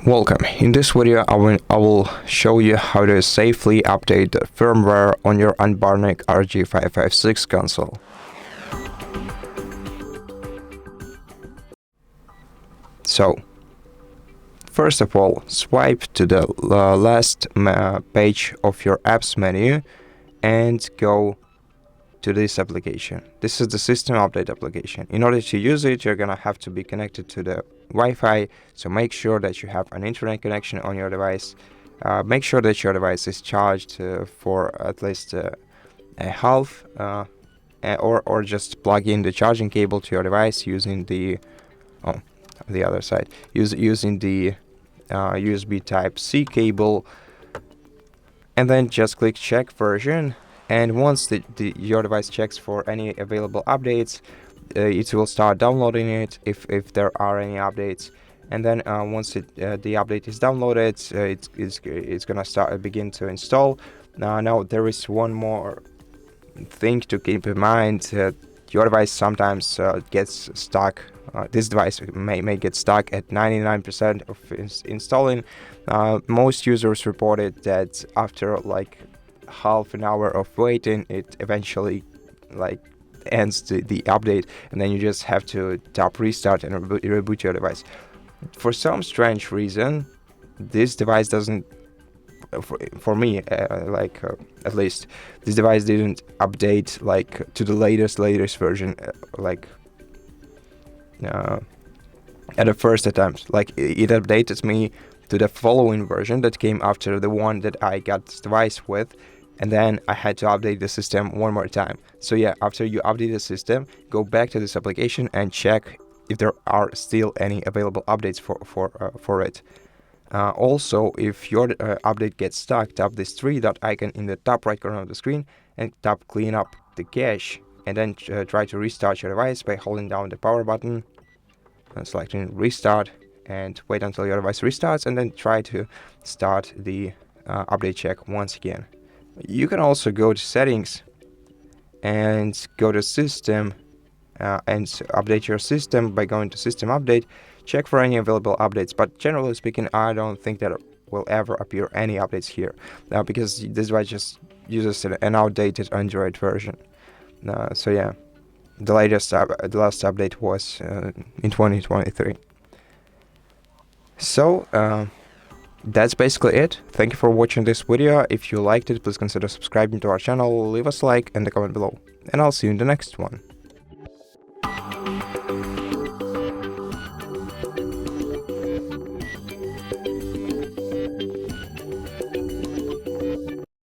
Welcome. In this video I will show you how to safely update the firmware on your Anbernic RG556 console. So, first of all, swipe to the last page of your apps menu and go to this application. This is the system update application. In order to use it, you're gonna have to be connected to the Wi-Fi, so make sure that you have an internet connection on your device. Make sure that your device is charged for at least a half, or just plug in the charging cable to your device using the other side, using the USB Type-C cable, and then just click check version. And once your device checks for any available updates, it will start downloading it if there are any updates. And then once the update is downloaded, it's gonna begin to install. Now there is one more thing to keep in mind. Your device sometimes gets stuck. This device may get stuck at 99% of installing. Most users reported that after like half an hour of waiting, it eventually ends the update, and then you just have to tap restart and reboot your device. For some strange reason, this device doesn't, for me, at least, this device didn't update to the latest version, at the first attempt. It updated me to the following version that came after the one that I got this device with, and then I had to update the system one more time. So yeah, after you update the system, go back to this application and check if there are still any available updates for it. Also, if your update gets stuck, tap this three-dot icon in the top right corner of the screen and tap clean up the cache, and then try to restart your device by holding down the power button and selecting restart, and wait until your device restarts, and then try to start the update check once again. You can also go to settings and go to system and update your system by going to system update. Check for any available updates, but generally speaking, I don't think that will ever appear any updates here because this device just uses an outdated Android version. So yeah, the last update was in 2023. So that's basically it. Thank you for watching this video. If you liked it, please consider subscribing to our channel, leave us a like and a comment below, and I'll see you in the next one.